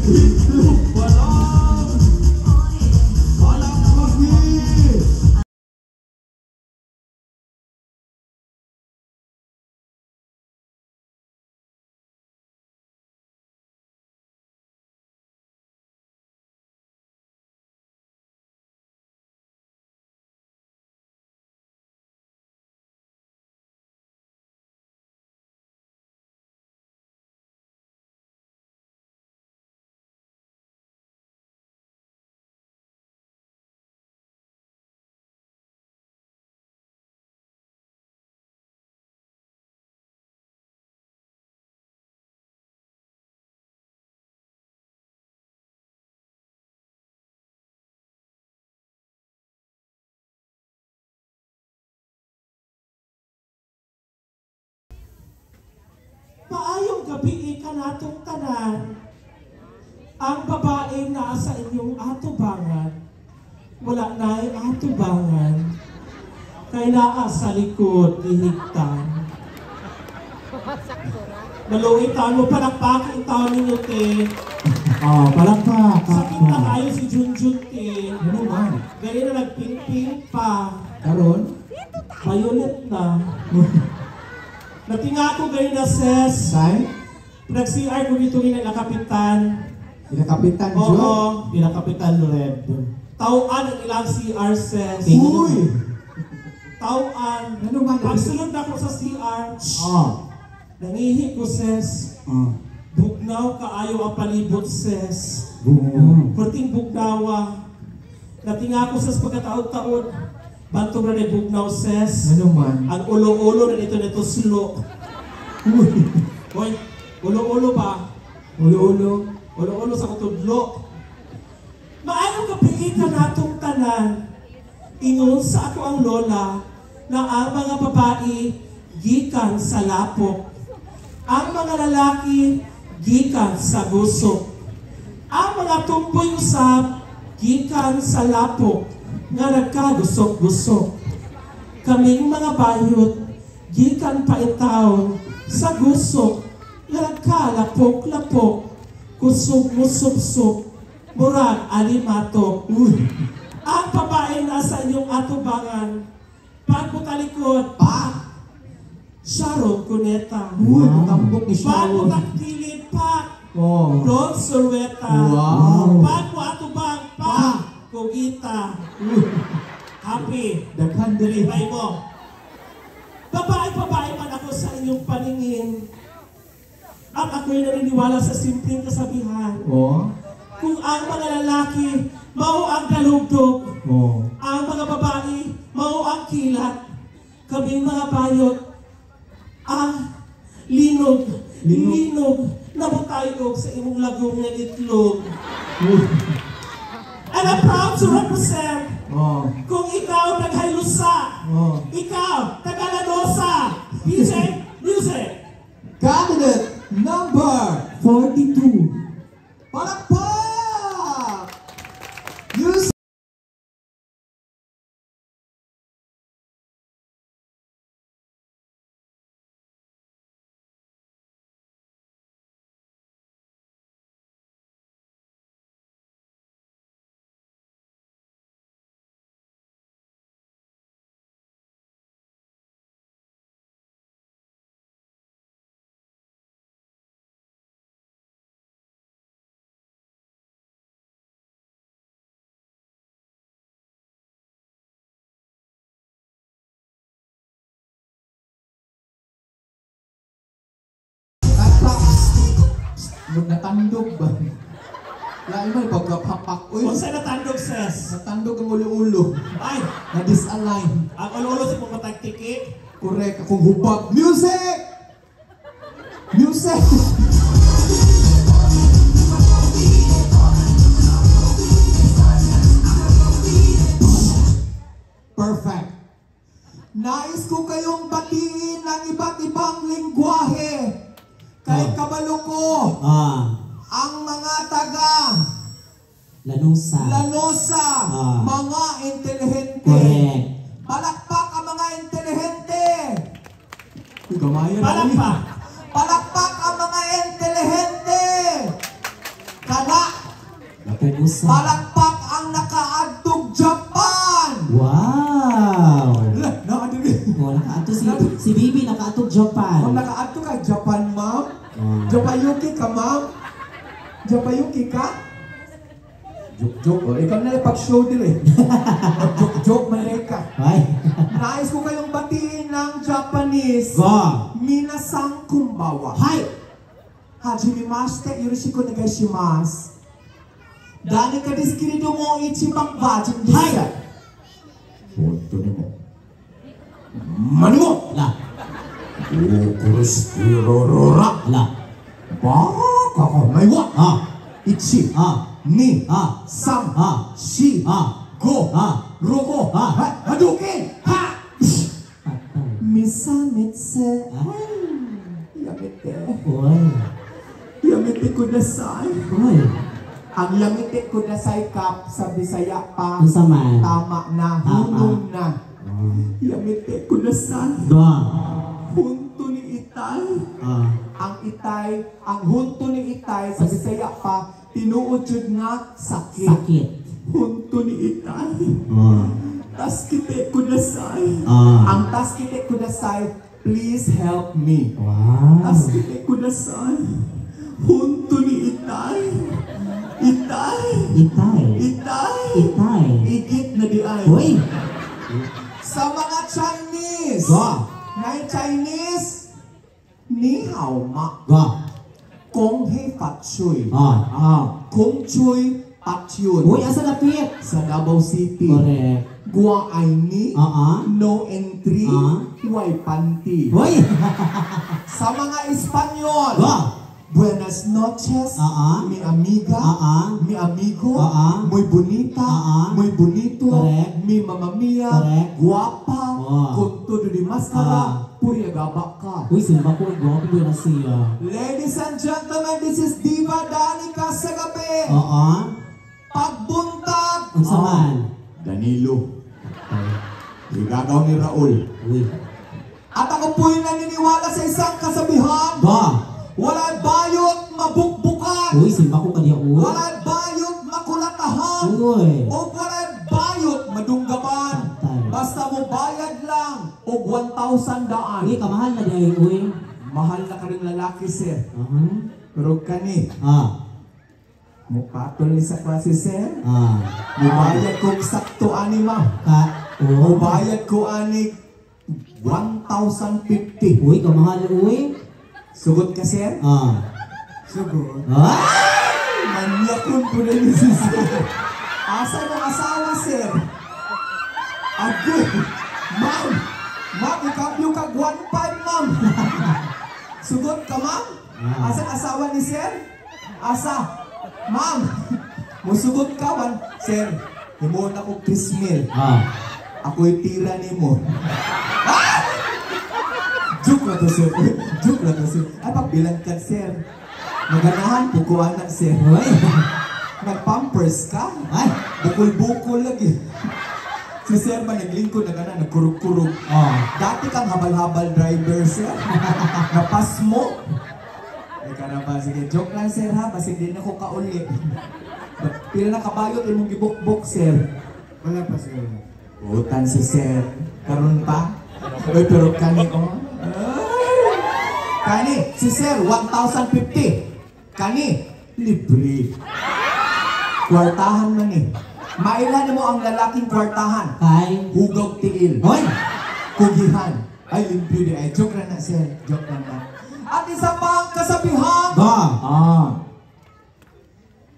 Walang pagi! Paayong gabi ka natong tanan. Ang babae na sa inyong atubangan, wala na'y atubangan, kay naa sa likod ihigtan. Maluitan mo, palakpakin taon ninyo, te. Palakpak. Sakit na kayo si Junjun, te. Ano man? Gari na nagping-ping pa. Karon? Violet na. Natinga ko gari na, ses. Say? Nag-CR ko dito nakapitan. Pinakapitan Jo? Oo, pinakapitan Red. Tauan ang ilang CR, ses. Uy! Tauan. Ano man? Pagsunod na ko sa CR, nangihi ko, ses. Bugnaw kaayo ang palibot, ses. Perting bugnawa. Natinga ko, ses, pagkataon-taon. Bantong na rin bugnaw, ses. Ano man? Ang ulo-ulo na nito slow. Hoy, ulo-ulo ba? Ulo-ulo. Ulo-ulo sa kutudlo. Maayong kapiitan natong tanan. Ingon sa ako ang lola na ang mga babae gikan sa lapok. Ang mga lalaki gikan sa gusok. Ang mga tumboy usab gikan sa lapok nga nagkagusok-gusok. Kaming mga bayot gikan paitaw sa gusok nga nagkalapok-lapok. Kusog-musok-sok, murag alimatok. Ang babae nasa inyong atubangan, pagputalikod, Sharon Cuneta. Matambok ni Sharon. Pagputaktilid, Ron Surweta. Pagpuatubang, Kugita. Happy. Daghan diri. Ibay mo. Babae man ako sa inyong paningin. At ako'y naniniwala sa simpleng kasabihan. Kung ang mga lalaki, mao ang galugdog. Ang mga babae, mao ang kilat. Kaming mga bayot, linog, nabutayog sa imong lagong nga itlog. And I'm proud to represent. Kung ikaw taghaylusa, ikaw tagalanosa, music. Candidate number 42. Palakpak! Music! Natandog ba? Lain mo pagkapapak. Kung saan natandog, ses? Natandog ang ulo-ulo. Ay! Na-disalign. Ang ulo-ulo sa mga tagtiki. Correct. Akong hubag. Music! Music! Perfect. Nais ko kayong batiin ng iba't ibang lingwahe. Kahit kabalo ko, ang mga taga Lanosa, mga intelihente. Correct. Palakpak ang mga intelihente. Palakpak. Palakpak ang mga intelihente. Kana Usa. Palakpak ang nakaadtog Japan. Wow! Nakadiri. Oh, nakaato si Bibi nakaatog Japan. Kung nakaadto ka Japan, ma'am. Oh. Japayuki ka, ma'am. Japayuki ka. Joke. Oh, ikaw na pag-show dili. Joke man ka. Ay. Nais ko kayong batiin ng Japanese. Go. Minasang kumbawa. Hi. Hajimemashite, yoroshiku onegaishimasu. Dani ka desu keredomo ichiban bajin desu. Hi. Honto ni mo. Mani mo. La. Okurushi kurorora. La. Baka ka may wa. Ah. Ichi. Ah. Ni. Ah. Sam. Ah. Shi. Ah. Go. Ah. Roko. Ah. Hadouken. Ha. Patay. Misamitsu. Ay. Yamete. Oy. Yamete kudasai. Oy. Ang yamete kudasai kap sa Bisaya pa. Unsa man? Tama na. Hunong na. Oh. Yamete kudasai. Go. Hunto ni Itay. Ah. Ang Itay, ang hunto ni Itay sa Bisaya pa, tinuod jud nga sakit. Sakit. Hunto ni Itay. Oh. Taskite kudasai. Ah. Ang taskite kudasai, please help me. Wow. Taskite kudasai. Hunto ni Itay. Itay. Itay. Itay. Itay. Igit na di ay. Uy. Sa mga Chinese. Go. Na Chinese. Ni hao ma. Go. Kong he fat chuy. Ah. Kong chuy pat yun. Uy, asa lapit? Sa Davao City. Correct. Gua ay ni. No entry. Ah. Huway panty. Uy. Sa mga Espanyol. Go. Buenas noches, mi amiga, mi amigo, muy bonita, muy bonito, Correct. mi mamma mia, Correct. guapa, Oh. con todo de máscara, puriagaba ka. Uy, simba ko. Go. Pwede na siya. Ladies and gentlemen, this is Diva Danica sa gabi. Pagbuntag. Unsa man? Danilo. Igagaw ni Raul. Uy. At ako po'y naniniwala sa isang kasabihan. Go. Wala'y bayot mabukbukan. Uy, simba ko kaniya. Uy. Wala'y bayot makulatahan. Uy. O wala'y bayot madunggaban. Patay. Basta mo bayad lang o 1,000 daan. Uy, kamahal na dahil. Uy. Mahal na ka rin lalaki, sir. Aha. Pero kani, mukatol ni sa klase, sir. Mubayad ko sakto ani, ma'am. Mubayad ko ani 1,050. Uy, kamahal. Uy. Sugod ka, sir? Sugod. Ay! Manyakon ko na ni si sir. Asa ng asawa, sir? Agoy! Ma'am! Ma'am, ikabyo ka 1,500, ma'am! Sugod ka, ma'am? Asa ang asawa ni sir? Asa? Ma'am! Musugod ka, man. Sir, himuon ako Christmas. Ako'y tira ni mo. Joke na to, sir. Joke na to, sir. Ay, pagbilang ka, sir. Maganahan po ko, anak, sir. Nag-pampers ka? Ay, bukol-bukol lagi. Si sir ba naglingkod na gana, nagkurug-kurug. Dati kang habal-habal driver, sir. Napas mo. Ay, ka na ba? Sige, joke lang, sir, ha? Basig din ako kauli. Pila na kabayot, imong gibuk-buk, sir. Wala pa, sir. Utan si sir. Karon pa? Uy, pero kani, Kani, si sir, 1,050. Kani, libre. Kwartahan man eh. Mailan mo ang lalaking kwartahan? Kay? Hugaw tiil. Hoy! Kugihan. Ay, libre di. Ay, joke lang na, sir. Joke lang na. At isa pa ang kasabihan.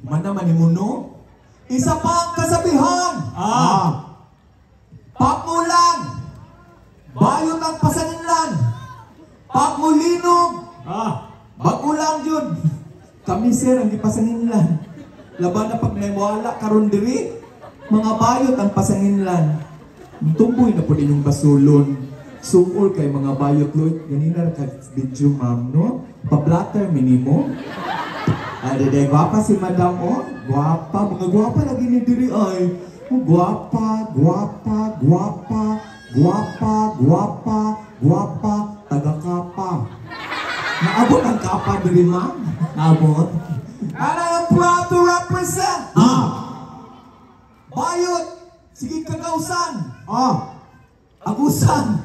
Man naman ni Muno. Isa pa ang kasabihan. Pamulan. Bayot ang pasaninlan. Pagmulinog. Bagulang yun. Kami, sir, ang ipasaninlan. Laban na pag naimwala karon diri, mga bayot ang pasaninlan. Tumboy na po din yung basulon. Sungol kay mga bayot, Lloyd. Ganina ka video, ma'am, no? Pa-blatter, minimo. Ay, gwapa si madam, oh. Gwapa. Mga gwapa lagi ni diri, ay. Oh, gwapa, gwapa, gwapa, gwapa, gwapa, gwapa, taga-kapa. Naabot ang kapa diri, ma'am. Naabot. And I am proud to represent. Bayot. Sige kagausan. Agusan.